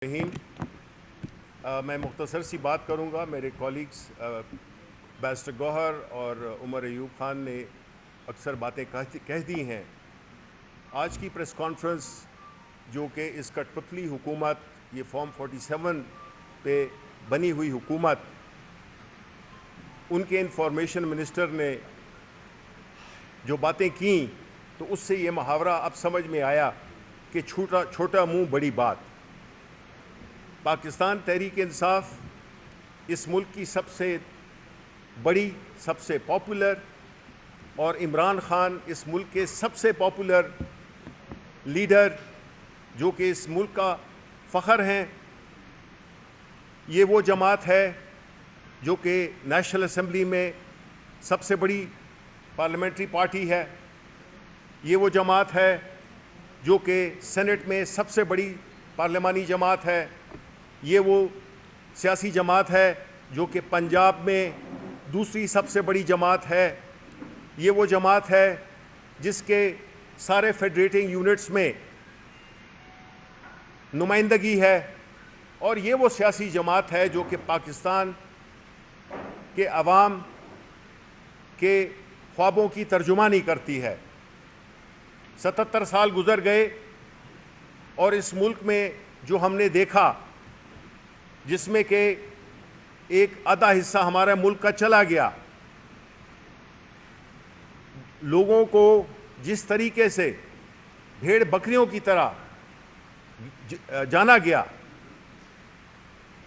میں مختصر سی بات کروں گا. میرے کولیگز بیرسٹر گوہر اور عمر ایوب خان نے اکثر باتیں کہہ دی ہیں. آج کی پریس کانفرنس جو کہ اس کٹ پتلی حکومت، یہ فارم 47 پہ بنی ہوئی حکومت، ان کے انفارمیشن منسٹر نے جو باتیں کیں تو اس سے یہ محاورہ اب سمجھ میں آیا کہ چھوٹا منہ بڑی بات. پاکستان تحریک انصاف اس ملک کی سب سے بڑی، سب سے پاپولر، اور عمران خان اس ملک کے سب سے پاپولر لیڈر جو کہ اس ملک کا فخر ہیں. یہ وہ جماعت ہے جو کہ نیشنل اسمبلی میں سب سے بڑی پارلیمنٹری پارٹی ہے. یہ وہ جماعت ہے جو کہ سینٹ میں سب سے بڑی پارلیمانی جماعت ہے. یہ وہ سیاسی جماعت ہے جو کہ پنجاب میں دوسری سب سے بڑی جماعت ہے. یہ وہ جماعت ہے جس کے سارے فیڈریٹنگ یونٹس میں نمائندگی ہے. اور یہ وہ سیاسی جماعت ہے جو کہ پاکستان کے عوام کے خوابوں کی ترجمانی کرتی ہے. 77 سال گزر گئے اور اس ملک میں جو ہم نے دیکھا، جس میں کہ ایک آدھا حصہ ہمارا ملک کا چلا گیا، لوگوں کو جس طریقے سے بھیڑ بکریوں کی طرح جانا گیا،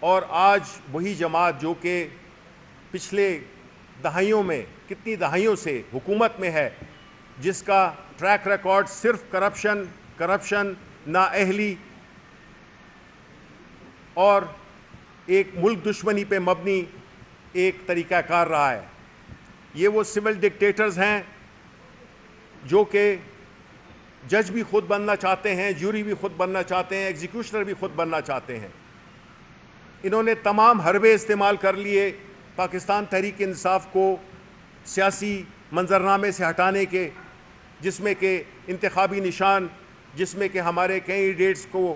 اور آج وہی جماعت جو کہ پچھلے دہائیوں میں، کتنی دہائیوں سے حکومت میں ہے، جس کا ٹریک ریکارڈ صرف کرپشن، نااہلی اور ایک ملک دشمنی پہ مبنی ایک طریقہ کار رہا ہے. یہ وہ سول ڈکٹیٹرز ہیں جو کہ جج بھی خود بننا چاہتے ہیں، جیوری بھی خود بننا چاہتے ہیں، ایگزیکیوشنر بھی خود بننا چاہتے ہیں. انہوں نے تمام حربے استعمال کر لیے پاکستان تحریک انصاف کو سیاسی منظرنامے سے ہٹانے کے، جس میں کہ انتخابی نشان، جس میں کہ ہمارے کینڈیڈیٹس کو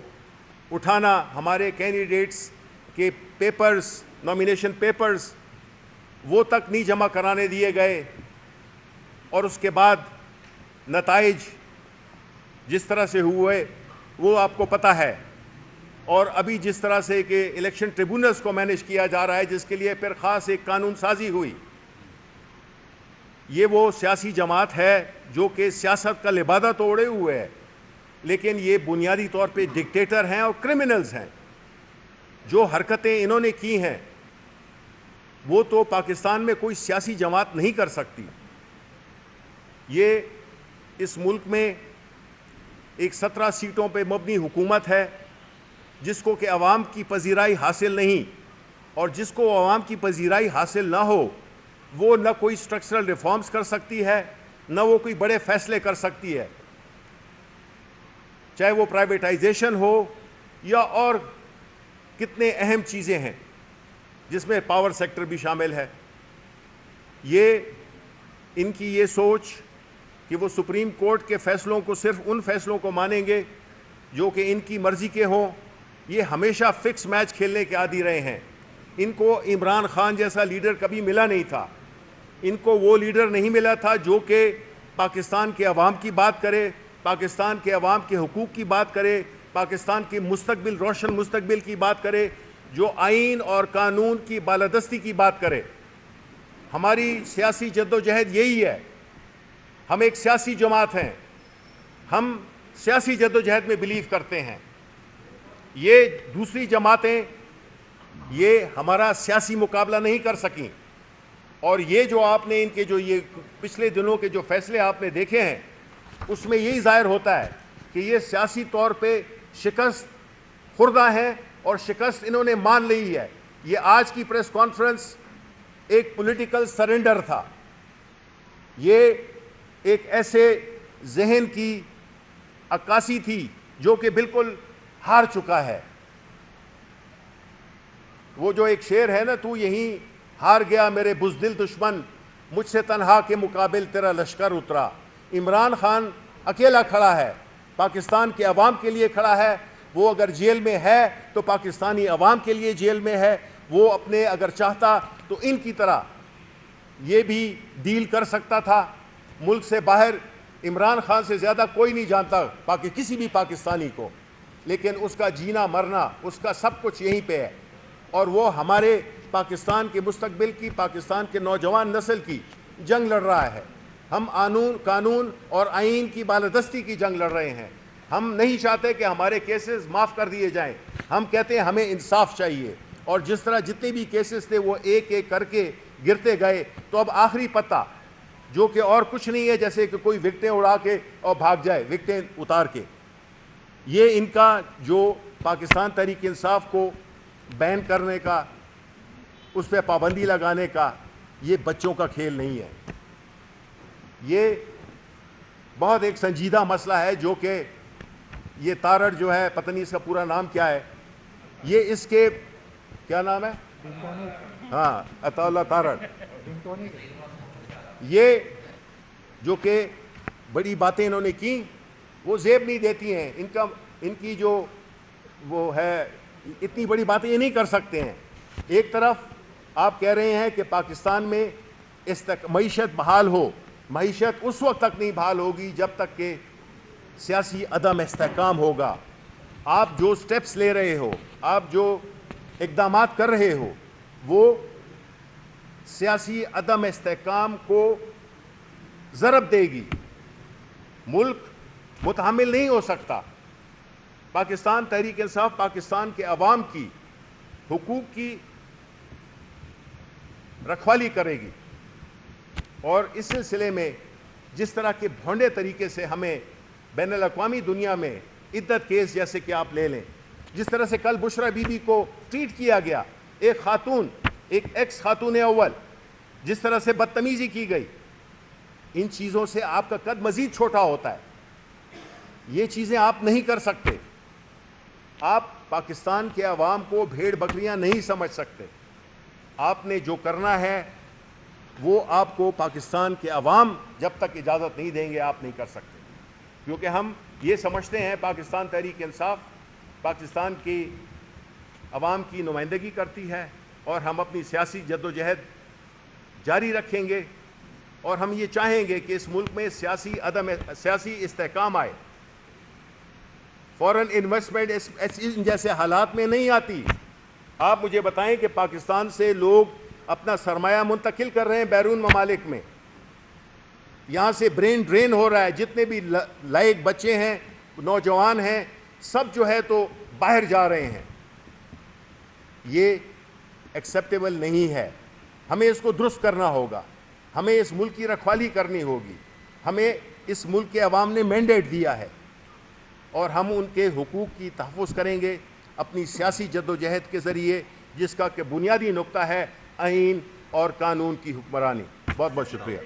اٹھانا، ہمارے کینڈیڈیٹس کے پیپرز، نامینیشن پیپرز وہ تک نہیں جمع کرانے دیے گئے. اور اس کے بعد نتائج جس طرح سے ہوئے وہ آپ کو پتہ ہے. اور ابھی جس طرح سے کہ الیکشن ٹریبونلز کو مینیج کیا جا رہا ہے، جس کے لیے پھر خاص ایک قانون سازی ہوئی. یہ وہ سیاسی جماعت ہے جو کہ سیاست کا لبادہ تو اوڑھے ہوئے ہے، لیکن یہ بنیادی طور پہ ڈکٹیٹر ہیں اور کرمنلز ہیں. جو حرکتیں انہوں نے کی ہیں وہ تو پاکستان میں کوئی سیاسی جماعت نہیں کر سکتی. یہ اس ملک میں ایک 17 سیٹوں پہ مبنی حکومت ہے جس کو کہ عوام کی پذیرائی حاصل نہیں، اور جس کو عوام کی پذیرائی حاصل نہ ہو وہ نہ کوئی سٹرکچرل ریفارمز کر سکتی ہے، نہ وہ کوئی بڑے فیصلے کر سکتی ہے، چاہے وہ پرائیویٹائزیشن ہو یا اور کتنے اہم چیزیں ہیں جس میں پاور سیکٹر بھی شامل ہے. یہ ان کی یہ سوچ کہ وہ سپریم کورٹ کے فیصلوں کو صرف ان فیصلوں کو مانیں گے جو کہ ان کی مرضی کے ہوں، یہ ہمیشہ فکس میچ کھیلنے کے عادی رہے ہیں. ان کو عمران خان جیسا لیڈر کبھی ملا نہیں تھا. ان کو وہ لیڈر نہیں ملا تھا جو کہ پاکستان کے عوام کی بات کرے، پاکستان کے عوام کے حقوق کی بات کرے، پاکستان کے مستقبل، روشن مستقبل کی بات کرے، جو آئین اور قانون کی بالادستی کی بات کرے. ہماری سیاسی جدوجہد یہی ہے. ہم ایک سیاسی جماعت ہیں، ہم سیاسی جدوجہد میں بلیو کرتے ہیں. یہ دوسری جماعتیں یہ ہمارا سیاسی مقابلہ نہیں کر سکیں. اور یہ جو آپ نے ان کے جو یہ پچھلے دنوں کے جو فیصلے آپ نے دیکھے ہیں، اس میں یہی ظاہر ہوتا ہے کہ یہ سیاسی طور پہ شکست خوردہ ہیں اور شکست انہوں نے مان لی ہے. یہ آج کی پریس کانفرنس ایک پولیٹیکل سرنڈر تھا. یہ ایک ایسے ذہن کی عکاسی تھی جو کہ بالکل ہار چکا ہے. وہ جو ایک شعر ہے نا، تو یہیں ہار گیا میرے بزدل دشمن، مجھ سے تنہا کے مقابل تیرا لشکر اترا. عمران خان اکیلا کھڑا ہے، پاکستان کے عوام کے لیے کھڑا ہے، وہ اگر جیل میں ہے تو پاکستانی عوام کے لیے جیل میں ہے. وہ اپنے اگر چاہتا تو ان کی طرح یہ بھی ڈیل کر سکتا تھا. ملک سے باہر عمران خان سے زیادہ کوئی نہیں جانتا کسی بھی پاکستانی کو, لیکن اس کا جینا مرنا, اس کا سب کچھ یہیں پہ ہے, اور وہ ہمارے پاکستان کے مستقبل کی, پاکستان کے نوجوان نسل کی جنگ لڑ رہا ہے. ہم قانون اور آئین کی بالادستی کی جنگ لڑ رہے ہیں. ہم نہیں چاہتے کہ ہمارے کیسز معاف کر دیے جائیں. ہم کہتے ہیں ہمیں انصاف چاہیے, اور جس طرح جتنے بھی کیسز تھے وہ ایک ایک کر کے گرتے گئے, تو اب آخری پتہ جو کہ اور کچھ نہیں ہے جیسے کہ کوئی وکٹیں اڑا کے اور بھاگ جائے, وکٹیں اتار کے. یہ ان کا جو پاکستان تحریک انصاف کو بین کرنے کا, اس پہ پابندی لگانے کا, یہ بچوں کا کھیل نہیں ہے. یہ بہت ایک سنجیدہ مسئلہ ہے, جو کہ یہ تارڑ جو ہے, پتہ نہیں اس کا پورا نام کیا ہے, یہ اس کے کیا نام ہے, ہاں عطا اللہ تارڑ, یہ جو کہ بڑی باتیں انہوں نے کی وہ زیب نہیں دیتی ہیں. ان کی جو وہ ہے, اتنی بڑی باتیں یہ نہیں کر سکتے ہیں. ایک طرف آپ کہہ رہے ہیں کہ پاکستان میں معیشت بحال ہو. معیشت اس وقت تک نہیں بحال ہوگی جب تک کہ سیاسی عدم استحکام ہوگا. آپ جو سٹیپس لے رہے ہو, آپ جو اقدامات کر رہے ہو, وہ سیاسی عدم استحکام کو ضرب دے گی. ملک متحمل نہیں ہو سکتا. پاکستان تحریک انصاف پاکستان کے عوام کی حقوق کی رکھوالی کرے گی, اور اس سلسلے میں جس طرح کے بھونڈے طریقے سے ہمیں بین الاقوامی دنیا میں عدت کیس جیسے کہ آپ لے لیں, جس طرح سے کل بشرا بی بی کو ٹریٹ کیا گیا, ایک خاتون, ایک ایکس خاتون اول, جس طرح سے بدتمیزی کی گئی, ان چیزوں سے آپ کا قد مزید چھوٹا ہوتا ہے. یہ چیزیں آپ نہیں کر سکتے. آپ پاکستان کے عوام کو بھیڑ بکریاں نہیں سمجھ سکتے. آپ نے جو کرنا ہے وہ آپ کو پاکستان کے عوام جب تک اجازت نہیں دیں گے آپ نہیں کر سکتے. کیونکہ ہم یہ سمجھتے ہیں پاکستان تحریک انصاف پاکستان کی عوام کی نمائندگی کرتی ہے, اور ہم اپنی سیاسی جدوجہد جاری رکھیں گے, اور ہم یہ چاہیں گے کہ اس ملک میں سیاسی استحکام آئے. فورن انویسٹمنٹ ان جیسے حالات میں نہیں آتی. آپ مجھے بتائیں کہ پاکستان سے لوگ اپنا سرمایہ منتقل کر رہے ہیں بیرون ممالک میں, یہاں سے برین ڈرین ہو رہا ہے. جتنے بھی لائق بچے ہیں, نوجوان ہیں, سب جو ہے تو باہر جا رہے ہیں. یہ ایکسیپٹیبل نہیں ہے. ہمیں اس کو درست کرنا ہوگا. ہمیں اس ملک کی رکھوالی کرنی ہوگی. ہمیں اس ملک کے عوام نے مینڈیٹ دیا ہے, اور ہم ان کے حقوق کی تحفظ کریں گے اپنی سیاسی جدوجہد کے ذریعے, جس کا کہ بنیادی نقطہ ہے آئین اور قانون کی حکمرانی. بہت بہت شکریہ.